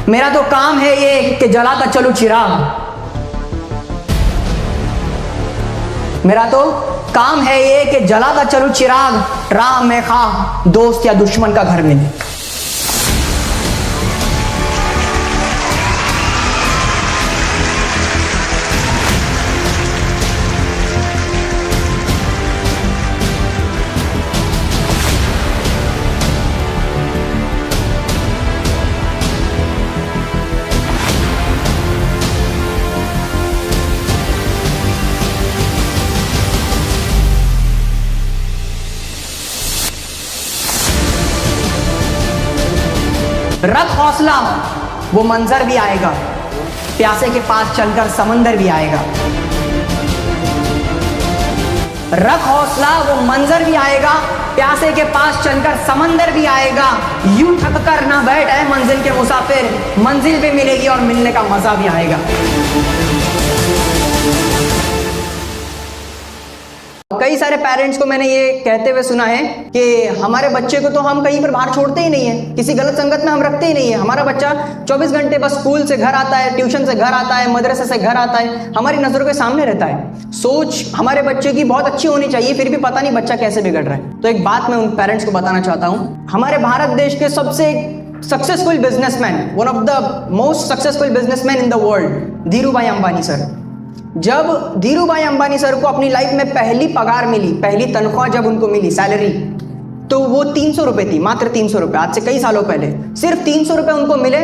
मेरा तो काम है ये कि जलाता चलूं चिराग। मेरा तो काम है ये कि जलाता चलूं चिराग, राह में खा दोस्त या दुश्मन का घर मिले। रख हौसला, वो मंजर भी आएगा, प्यासे के पास चलकर समंदर भी आएगा। रख हौसला, वो मंजर भी आएगा, प्यासे के पास चलकर समंदर भी आएगा। यूं थक कर ना बैठ है मंजिल के मुसाफिर, मंजिल भी मिलेगी और मिलने का मजा भी आएगा। कई सारे पेरेंट्स को मैंने ये कहते हुए सुना है कि हमारे बच्चे को तो हम कहीं पर बाहर छोड़ते ही नहीं है, किसी गलत संगत में हम रखते ही नहीं है। हमारा बच्चा 24 घंटे बस स्कूल से घर आता है, ट्यूशन से घर आता है, मदरसे से घर आता है, हमारी नजरों के सामने रहता है। सोच हमारे बच्चे की बहुत अच्छी होनी चाहिए, फिर भी पता नहीं बच्चा कैसे बिगड़ रहा है। तो एक बात मैं उन पेरेंट्स को बताना चाहता हूँ। हमारे भारत देश के सबसे successful businessman, one of the most successful businessman in the world, Dhirubhai Ambani sir. जब धीरूभाई अंबानी सर को अपनी लाइफ में पहली पगार मिली, पहली तनख्वाह जब उनको मिली, सैलरी, तो वो 300 रुपए थी, मात्र 300 रुपए, आज से कई सालों पहले सिर्फ 300 रुपए उनको मिले।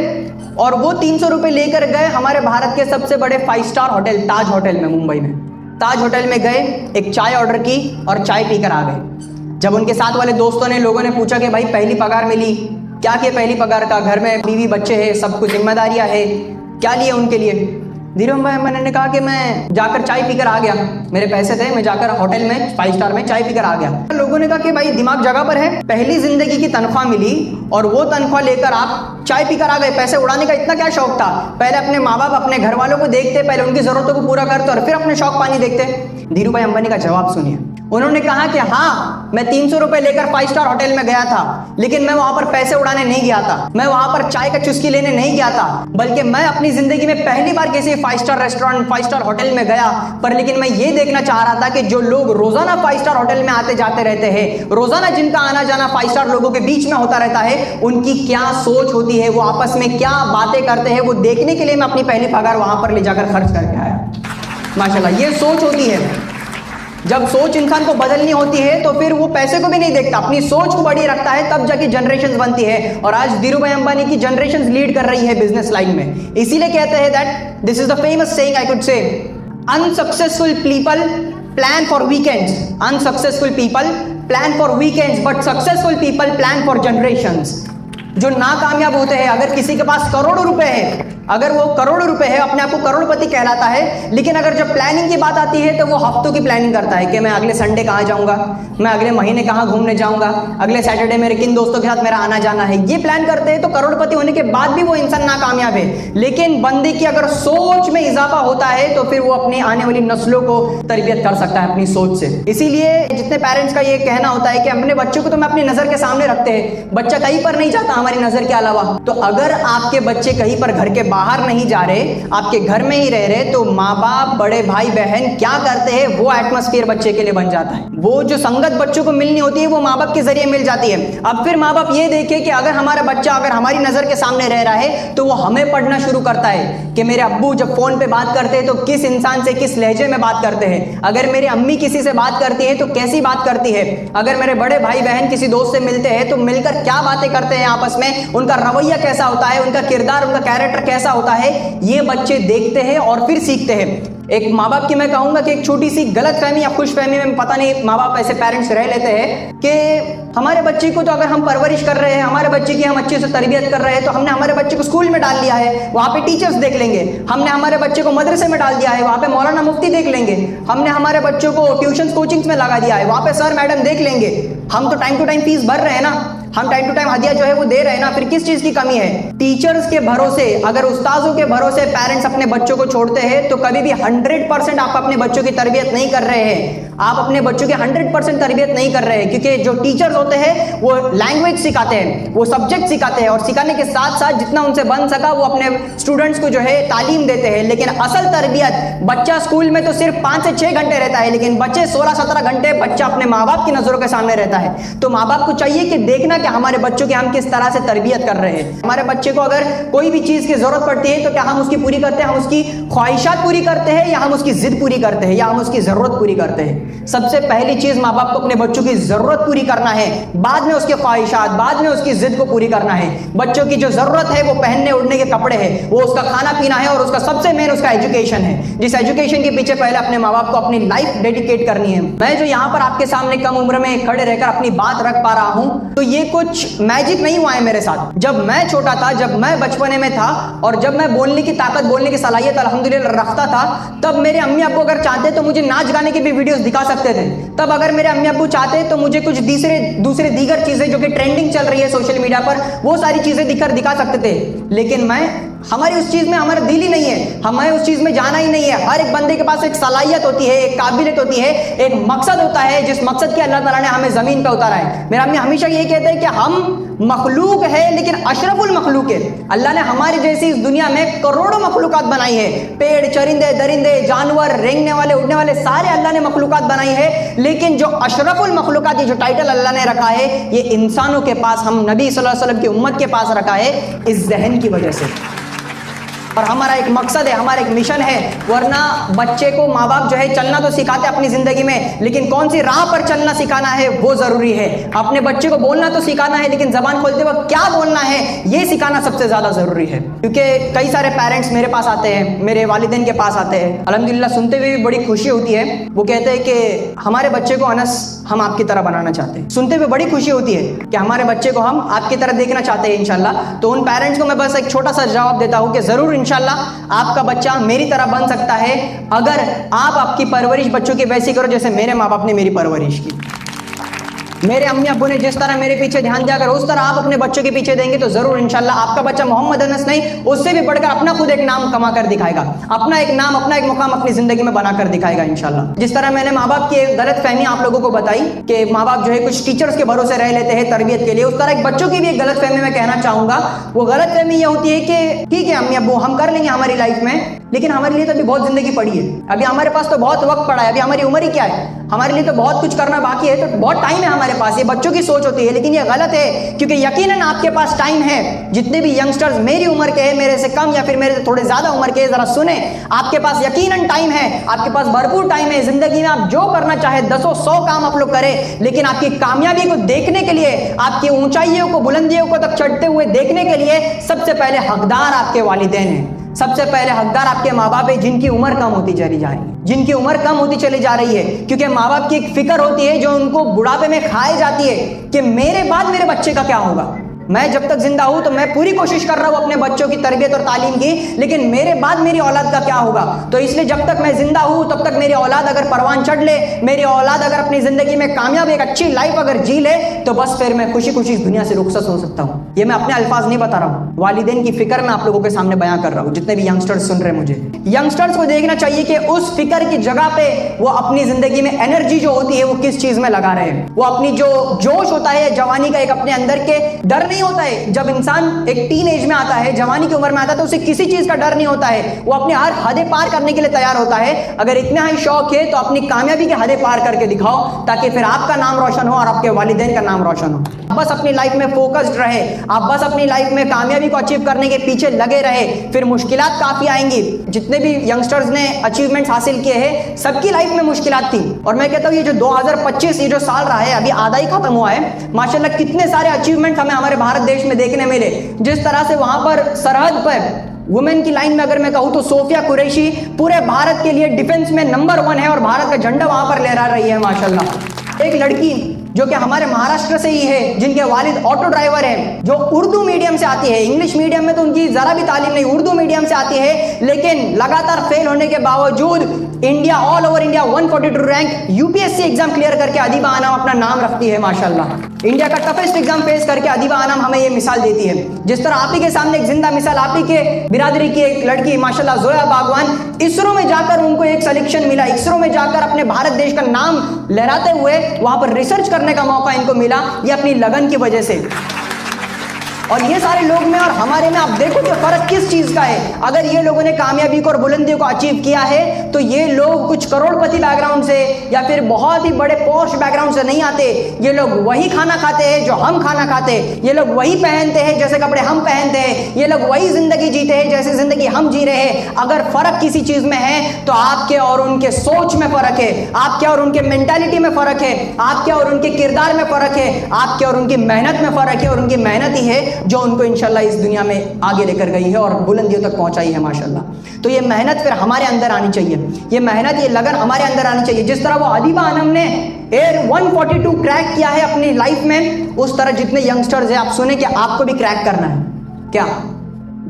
और वो 300 रुपए लेकर गए हमारे भारत के सबसे बड़े 5 स्टार होटल ताज होटल में, मुंबई में ताज होटल में गए, एक चाय ऑर्डर की और चाय पीकर आ गए। जब उनके साथ वाले दोस्तों ने, लोगों ने पूछा कि भाई पहली पगार मिली, क्या किया पहली पगार का, घर में बीवी बच्चे हैं, सब कुछ जिम्मेदारियां है, क्या लिए उनके लिए? धीरूभाई अंबानी ने कहा कि मैं जाकर चाय पीकर आ गया, मेरे पैसे थे, मैं जाकर होटल में 5 स्टार में चाय पीकर आ गया। लोगों ने कहा कि भाई दिमाग जगह पर है, पहली जिंदगी की तनख्वाह मिली और वो तनख्वाह लेकर आप चाय पीकर आ गए, पैसे उड़ाने का इतना क्या शौक था? पहले अपने माँ बाप, अपने घर वालों को देखते, पहले उनकी जरूरतों को पूरा करते और फिर अपने शौक पानी देखते। धीरूभाई अंबानी का जवाब सुनिए। उन्होंने कहा कि हाँ, मैं 300 रुपए लेकर 5 स्टार होटल में गया था, लेकिन मैं वहां पर पैसे उड़ाने नहीं गया था, मैं वहां पर चाय का चुस्की लेने नहीं गया था, बल्कि मैं अपनी जिंदगी में पहली बार किसी 5 स्टार रेस्टोरेंट, 5 स्टार होटल में गया। पर लेकिन मैं ये देखना चाह रहा था कि जो लोग रोजाना 5 स्टार होटल में आते जाते रहते हैं, रोजाना जिनका आना जाना 5 स्टार लोगों के बीच में होता रहता है, उनकी क्या सोच होती है, वो आपस में क्या बातें करते हैं, वो देखने के लिए मैं अपनी पहली पगार वहां पर ले जाकर खर्च करके आया। माशाल्लाह, ये सोच होती है। जब सोच इंसान को बदलनी होती है तो फिर वो पैसे को भी नहीं देखता, अपनी सोच को बड़ी रखता है, तब जाके जनरेशंस बनती है। और आज धीरूभाई अंबानी की जनरेशंस लीड कर रही है बिजनेस लाइन में। इसीलिए कहते हैं that this is the famous saying I could say, unsuccessful people plan for weekends, unsuccessful people plan for weekends, but successful people plan for generations. जो नाकामयाब होते हैं, अगर किसी के पास करोड़ों रुपए है, अगर वो करोड़ों रुपए है, अपने आप को करोड़पति कहलाता है, लेकिन अगर जब प्लानिंग की बात आती है तो वो हफ्तों की प्लानिंग करता है कि मैं अगले संडे कहाँ जाऊंगा, मैं अगले महीने कहाँ घूमने जाऊंगा, अगले सैटरडे मेरे किन दोस्तों के साथ मेरा आना जाना है, ये प्लान करते हैं। तो करोड़पति होने के बाद भी वो इंसान नाकामयाब है। लेकिन बंदे की अगर सोच में इजाफा होता है तो फिर वो अपनी आने वाली नस्लों को तरबियत कर सकता है अपनी सोच से। इसीलिए जितने पेरेंट्स का ये कहना होता है कि अपने बच्चों को तो मैं अपनी नजर के सामने रखते हैं, बच्चा कहीं पर नहीं जाता हमारी नजर के अलावा। तो अगर आपके बच्चे कहीं पर घर के बाहर नहीं जा रहे, आपके घर में ही रह रहे, तो माँ बाप, बड़े भाई बहन क्या करते हैं, वो एटमॉस्फेयर बच्चे के लिए बन जाता है। वो जो संगत बच्चों को मिलनी होती है वो माँ बाप के जरिए मिल जाती है। अब फिर माँ बाप ये देखे कि अगर हमारा बच्चा अगर हमारी नजर के सामने रह रहा है तो वो हमें पढ़ना शुरू करता है कि मेरे अब्बू जब फोन पे बात करते हैं तो किस इंसान से किस लहजे में बात करते हैं, अगर मेरी अम्मी किसी से बात करती है तो कैसी बात करती है, अगर मेरे बड़े भाई बहन किसी दोस्त से मिलते हैं तो मिलकर क्या बातें करते हैं आपस में, उनका रवैया कैसा होता है, उनका किरदार, उनका कैरेक्टर कैसा होता है, ये बच्चे देखते हैं और फिर सीखते हैं। एक माँ बाप की मैं कहूंगा कि एक छोटी सी गलत फहमी या खुश फहमी में, पता नहीं माँ बाप ऐसे पेरेंट्स रह लेते हैं कि हमारे बच्चे को तो अगर हम परवरिश कर रहे हैं, हमारे बच्चे की हम अच्छे से तरबियत कर रहे हैं, तो हमने हमारे बच्चे को स्कूल में डाल दिया है, वहाँ पे टीचर्स देख लेंगे, हमने हमारे बच्चे को मदरसे में डाल दिया है, वहाँ पे मौलाना मुफ्ती देख लेंगे, हमने हमारे बच्चों को ट्यूशन कोचिंग्स में लगा दिया है, वहाँ पे सर मैडम देख लेंगे, हम तो टाइम टू टाइम फीस भर रहे हैं ना। हम टाइम टू टाइम हदिया जो है वो दे रहे हैं ना, फिर किस चीज की कमी है? टीचर्स के भरोसे, अगर उस्ताजों के भरोसे पेरेंट्स अपने बच्चों को छोड़ते हैं तो कभी भी 100% आप अपने बच्चों की तरबियत नहीं कर रहे हैं। आप अपने बच्चों की 100% तरबियत नहीं कर रहे हैं, क्योंकि जो टीचर्स होते हैं वो लैंग्वेज सिखाते हैं, वो सब्जेक्ट सिखाते हैं, और सिखाने के साथ साथ जितना उनसे बन सका वो अपने स्टूडेंट्स को जो है तालीम देते हैं। लेकिन असल तरबियत, बच्चा स्कूल में तो सिर्फ 5 से 6 घंटे रहता है, लेकिन बच्चे 16-17 घंटे बच्चा अपने माँ बाप की नजरों के सामने रहता है। तो माँ बाप को चाहिए कि देखना कि हमारे बच्चों की हम किस तरह से तरबियत कर रहे हैं। हमारे बच्चे को अगर कोई भी चीज की जरूरत पड़ती है तो क्या हम उसकी पूरी करते हैं, हम उसकी ख्वाहिशात पूरी करते हैं, या हम उसकी जिद पूरी करते हैं, या हम उसकी जरूरत पूरी करते हैं? सबसे पहली चीज माँ बाप को अपने बच्चों की जरूरत पूरी करना है, बाद में उसके ख्वाहिशात, बाद में उसकी जिद को पूरी करना है। बच्चों की जो जरूरत है वो पहनने उड़ने के कपड़े हैं, वो उसका खाना पीना है, और उसका सबसे मेन उसका एजुकेशन है। जिस एजुकेशन के पीछे पहले अपने माँ बाप को अपनी लाइफ डेडिकेट करनी है। मैं जो यहाँ पर आपके सामने कम उम्र में खड़े रहकर अपनी बात रख पा रहा हूँ, तो ये कुछ मैजिक नहीं हुआ है मेरे साथ। जब मैं छोटा था, जब मैं बचपने में था, और जब मैं बोलने की ताकत, बोलने की सलाहियत अल्हम्दुलिल्लाह रखता था, तब मेरे अम्मी अब्बू अगर चाहते तो मुझे नाच गाने की भी वीडियोस दिखा सकते थे। तब अगर मेरे अम्मी अब्बू चाहते तो मुझे कुछ दूसरे दीगर चीजें जो कि ट्रेंडिंग चल रही है सोशल मीडिया पर, वो सारी चीजें दिखा सकते थे। लेकिन हमारी उस चीज में हमारा दिल ही नहीं है, हमें उस चीज में जाना ही नहीं है। हर एक बंदे के पास एक सलाहियत होती है, एक काबिलियत होती है, एक मकसद होता है, जिस मकसद के अल्लाह ताला ने हमें जमीन पे उतारा है। मेरा अम्मी हमेशा ये कहते हैं कि हम मखलूक है लेकिन अशरफुल मखलूक है। अल्लाह ने हमारी जैसी इस दुनिया में करोड़ों मखलूकात बनाई है, पेड़, चरिंदे, दरिंदे, जानवर, रेंगने वाले, उड़ने वाले, सारे अल्लाह ने मखलूकात बनाई है। लेकिन जो अशरफुल मखलूकात, ये जो टाइटल अल्लाह ने रखा है, ये इंसानों के पास, हम नबी सल्लल्लाहु अलैहि वसल्लम की उम्मत के पास रखा है, इस जहन की वजह से। और हमारा एक मकसद है, हमारा एक मिशन है। वरना बच्चे को माँ बाप जो है चलना तो सिखाते अपनी जिंदगी में, लेकिन कौन सी राह पर चलना सिखाना है वो जरूरी है। अपने बच्चे को बोलना तो सिखाना है, लेकिन जबान खोलते वक्त क्या बोलना है ये सिखाना सबसे ज्यादा जरूरी है। क्योंकि कई सारे पेरेंट्स मेरे पास आते हैं, मेरे वालिदैन के पास आते हैं, अल्हम्दुलिल्लाह सुनते हुए भी बड़ी खुशी होती है। वो कहते हैं कि हमारे बच्चे को अनस हम आपकी तरह बनाना चाहते हैं। सुनते हुए बड़ी खुशी होती है कि हमारे बच्चे को हम आपकी तरह देखना चाहते हैं इंशाल्लाह। तो उन पेरेंट्स को मैं बस एक छोटा सा जवाब देता हूं कि जरूर इंशाल्लाह आपका बच्चा मेरी तरह बन सकता है, अगर आप आपकी परवरिश बच्चों की वैसी करो जैसे मेरे माँ बाप ने मेरी परवरिश की। मेरे अम्मी अब्बू ने जिस तरह मेरे पीछे ध्यान दिया, अगर उस तरह आप अपने बच्चों के पीछे देंगे तो जरूर इंशाल्लाह आपका बच्चा मोहम्मद अनस नहीं, उससे भी बढ़कर अपना खुद एक नाम कमा कर दिखाएगा, अपना एक नाम, अपना एक मुकाम अपनी जिंदगी में बनाकर दिखाएगा इंशाल्लाह। जिस तरह मैंने माँ बाप की गलत फहमी आप लोगों को बताई कि माँ बाप जो है कुछ टीचर्स के भरोसे रह लेते हैं तरबियत के लिए, उस तरह एक बच्चों की भी एक गलत फहमी मैं कहना चाहूंगा। वो गलत फहमी ये होती है कि ठीक है अम्मी अब्बू हम कर लेंगे हमारी लाइफ में, लेकिन हमारे लिए तो अभी बहुत जिंदगी पड़ी है, अभी हमारे पास तो बहुत वक्त पड़ा है, अभी हमारी उम्र ही क्या है, हमारे लिए तो बहुत कुछ करना बाकी है, तो बहुत टाइम है हमारे पास। ये बच्चों की सोच होती है, लेकिन ये गलत है, क्योंकि यकीनन आपके पास टाइम है। जितने भी यंगस्टर्स मेरी उम्र के हैं, मेरे से कम या फिर मेरे से थोड़े ज्यादा उम्र के, जरा सुने, आपके पास यकीनन टाइम है, आपके पास भरपूर टाइम है। जिंदगी में आप जो करना चाहे 10-100 काम आप लोग करें, लेकिन आपकी कामयाबी को देखने के लिए, आपकी ऊंचाइयों को, बुलंदियों को तक चढ़ते हुए देखने के लिए सबसे पहले हकदार आपके वालिदैन हैं, सबसे पहले हकदार आपके माँ बाप है, जिनकी उम्र कम होती चली जा रही है, जिनकी उम्र कम होती चली जा रही है। क्योंकि माँ बाप की एक फिक्र होती है जो उनको बुढ़ापे में खाई जाती है कि मेरे बाद मेरे बच्चे का क्या होगा। मैं जब तक जिंदा हूं तो मैं पूरी कोशिश कर रहा हूं अपने बच्चों की तरबियत और तालीम की, लेकिन मेरे बाद मेरी औलाद का क्या होगा। तो इसलिए जब तक मैं जिंदा हूं तब तक मेरी औलाद अगर परवान चढ़ ले, मेरी औलाद अगर अपनी जिंदगी में कामयाब एक अच्छी लाइफ अगर जी ले, तो बस फिर मैं खुशी खुशी इस दुनिया से रुखसत हो सकता हूं। ये मैं अपने अल्फाज नहीं बता रहा हूं, वालिदैन की फिक्र मैं आप लोगों के सामने बयां कर रहा हूं। जितने भी यंगस्टर्स सुन रहे हैं, मुझे यंगस्टर्स को देखना चाहिए कि उस फिक्र की जगह पे वो अपनी जिंदगी में एनर्जी जो होती है वो किस चीज में लगा रहे हैं। वो अपनी जो जोश होता है जवानी का, एक अपने अंदर के डर नहीं होता है। जब इंसान एक टीन एज में आता है, जवानी की उम्र में आता है, तो उसे किसी चीज का डर नहीं होता है, वो अपनी हर हदें पार करने के लिए तैयार होता है। अगर इतना ही शौक है तो अपनी कामयाबी की हदें पार करके दिखाओ, ताकि फिर आपका नाम रोशन हो और आपके वालिदैन का नाम रोशन हो। बस अपनी लाइफ में फोकस्ड रहे, आप बस अपनी लाइफ में कामयाबी को अचीव करने के पीछे लगे रहे, फिर मुश्किलात काफी आएंगी। जितने भी यंगस्टर्स ने अचीवमेंट्स हासिल किए हैं, सबकी लाइफ में मुश्किलात थी। और मैं कहता हूँ ये जो 2025 ये जो साल रहा है, अभी आधा ही खत्म हुआ है, माशाल्लाह कितने सारे अचीवमेंट्स हमें हमारे भारत देश में देखने मिले। जिस तरह से वहां पर सरहद पर वुमेन की लाइन में अगर मैं कहूं तो सोफिया कुरैशी पूरे भारत के लिए डिफेंस में नंबर 1 है और भारत का झंडा वहां पर लहरा रही है माशाल्लाह। एक लड़की जो कि हमारे महाराष्ट्र से ही है, जिनके वालिद ऑटो ड्राइवर हैं, जो उर्दू मीडियम से आती है, इंग्लिश मीडियम में तो उनकी जरा भी तालीम नहीं, उर्दू मीडियम से आती है, लेकिन लगातार फेल होने के बावजूद India, all over India 142 rank UPSC exam clear करके अदीबा आनाम अपना नाम रखती है माशाल्लाह। इंडिया का टफेस्ट एग्जाम फेस करके अदीबा आनाम हमें ये मिसाल देती है। जिस तरह आप ही के सामने एक जिंदा मिसाल, आप ही के बिरादरी की एक लड़की माशाल्लाह जोया बागवान, इसरो में जाकर उनको एक सिलेक्शन मिला, इसरो में जाकर अपने भारत देश का नाम लहराते हुए वहां पर रिसर्च करने का मौका इनको मिला, ये अपनी लगन की वजह से। और ये सारे लोग में और हमारे में आप देखो कि फर्क किस चीज का है। अगर ये लोगों ने कामयाबी को और बुलंदियों को अचीव किया है तो ये लोग कुछ करोड़पति बैकग्राउंड से या फिर बहुत ही बड़े पॉश बैकग्राउंड से नहीं आते। ये लोग वही खाना खाते हैं जो हम खाना खाते हैं, ये लोग वही पहनते हैं जैसे कपड़े हम पहनते हैं, ये लोग वही जिंदगी जीते हैं जैसे जिंदगी हम जी रहे हैं। अगर फर्क किसी चीज में है तो आपके और उनके सोच में फर्क है, आपके और उनके मेंटालिटी में फर्क है, आपके और उनके किरदार में फर्क है, आपके और उनकी मेहनत में फर्क है। और उनकी मेहनत ही है जो उनको इंशाल्लाह इस दुनिया में आगे लेकर गई है और बुलंदियों तक पहुंचाई है माशाल्लाह। तो ये मेहनत फिर हमारे अंदर आनी चाहिए, ये मेहनत, ये लगन हमारे अंदर आनी चाहिए। जिस तरह वो अदीबा आनम ने एयर 142 क्रैक किया है अपनी लाइफ में, उस तरह जितने यंगस्टर्स हैं आप सुने कि आपको भी क्रैक करना है। क्या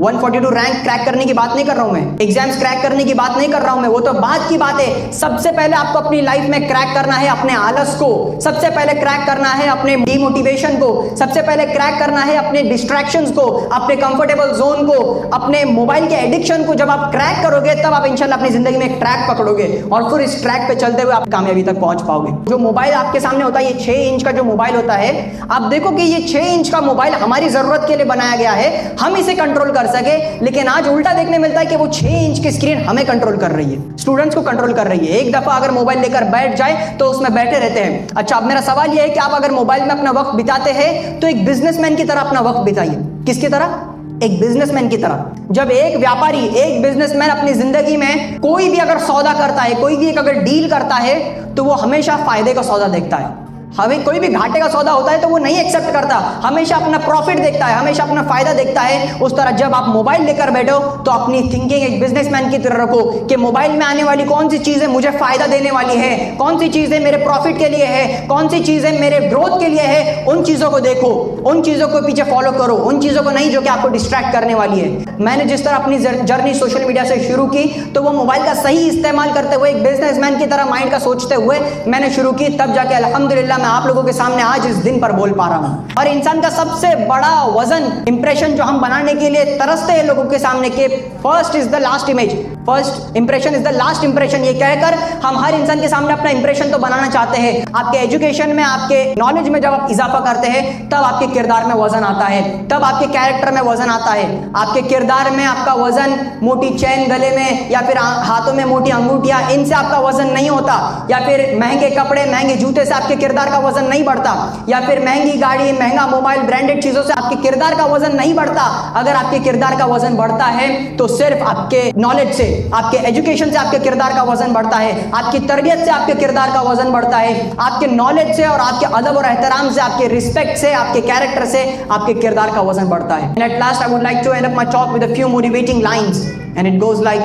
142 रैंक क्रैक करने की बात नहीं कर रहा हूं मैं, एग्जाम्स क्रैक करने की बात नहीं कर रहा हूं मैं, वो तो बात की बात है। सबसे पहले आपको अपनी लाइफ में क्रैक करना है अपने आलस को, सबसे पहले क्रैक करना है अपने डिमोटिवेशन को, सबसे पहले क्रैक करना है अपने डिस्ट्रैक्शंस को, अपने कंफर्टेबल जोन को, अपने मोबाइल के एडिक्शन को। जब आप क्रैक करोगे तब आप इंशाल्लाह अपनी जिंदगी में एक ट्रैक पकड़ोगे और फिर इस ट्रैक पे चलते हुए आप कामयाबी तक पहुंच पाओगे। जो मोबाइल आपके सामने होता है, ये 6 इंच का जो मोबाइल होता है, आप देखो कि ये 6 इंच का मोबाइल हमारी जरूरत के लिए बनाया गया है, हम इसे कंट्रोल कर सके। लेकिन आज उल्टा देखने मिलता है कि वो 6 इंच की स्क्रीन हमें कंट्रोल कर रही है, स्टूडेंट्स को कंट्रोल कर रही है। एक दफा अगर मोबाइल लेकर बैठ जाए तो उसमें बैठे रहते हैं। अच्छा, अब मेरा सवाल यह है कि आप अगर मोबाइल में अपना वक्त बिताते हैं तो एक बिजनेसमैन की तरह अपना वक्त बिताइए। किसकी तरह? एक बिजनेसमैन की तरह। जब एक व्यापारी, एक बिजनेसमैन अपनी जिंदगी में कोई भी अगर सौदा करता है, कोई भी एक अगर डील करता है तो वो हमेशा फायदे का सौदा देखता है। हमें कोई भी घाटे का सौदा होता है तो वो नहीं एक्सेप्ट करता, हमेशा अपना प्रॉफिट देखता है, हमेशा अपना फायदा देखता है। उस तरह जब आप मोबाइल लेकर बैठो तो अपनी थिंकिंग एक बिजनेसमैन की तरह रखो कि मोबाइल में आने वाली कौन सी चीजें मुझे फायदा देने वाली है, कौन सी चीजें मेरे प्रॉफिट के लिए है, कौन सी चीजें मेरे ग्रोथ के लिए है। उन चीजों को देखो, उन चीजों को पीछे फॉलो करो, उन चीजों को नहीं जो कि आपको डिस्ट्रैक्ट करने वाली है। मैंने जिस तरह अपनी जर्नी सोशल मीडिया से शुरू की तो वो मोबाइल का सही इस्तेमाल करते हुए, एक बिजनेसमैन की तरह माइंड का सोचते हुए मैंने शुरू की, तब जाके अल्हम्दुलिल्लाह मैं आप लोगों के सामने आज इस दिन पर बोल पा रहा हूं। और इंसान का सबसे बड़ा वजन, इंप्रेशन जो हम बनाने के लिए तरसते हैं लोगों के सामने के first is the last image, first impression is the last impression, ये कहकर हम हर इंसान के सामने अपना इंप्रेशन तो बनाना चाहते हैं। आपके एजुकेशन में, आपके नॉलेज में जब आप इजाफा करते हैं तब आपके किरदार में वजन आता है, तब आपके कैरेक्टर में वजन आता है। आपके किरदार में आपका वजन मोटी चैन गले में या फिर हाथों में मोटी अंगूठियां, इनसे आपका वजन नहीं होता, या फिर महंगे कपड़े, महंगे जूते से आपके किरदार का वजन नहीं बढ़ता, या फिर महंगी गाड़ी, महंगा मोबाइल, ब्रांडेड चीजों से आपके किरदार का वजन नहीं बढ़ता। अगर आपके किरदार का वजन बढ़ता है तो सिर्फ आपके नॉलेज से, आपके एजुकेशन से आपके किरदार का वजन बढ़ता है, आपकी तरबियत से आपके किरदार का वजन बढ़ता है, आपके नॉलेज से और आपके अदब और एहतराम से, आपके रिस्पेक्ट से, आपके कैरेक्टर से आपके किरदार का वजन बढ़ता है। And at last I would like to end up my talk with a few motivating lines and it goes like,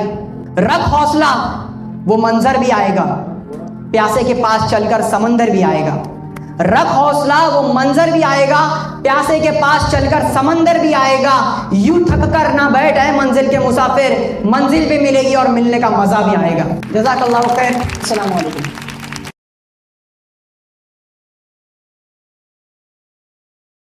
रख हौसला वो मंजर भी आएगा, प्यासे के पास चलकर समंदर भी आएगा। रख हौसला वो मंजर भी आएगा, प्यासे के पास चलकर समंदर भी आएगा। यूं थक कर ना बैठ है मंजिल के मुसाफिर, मंजिल भी मिलेगी और मिलने का मजा भी आएगा। जज़ाकल्लाहु खैर। अस्सलाम वालेकुम।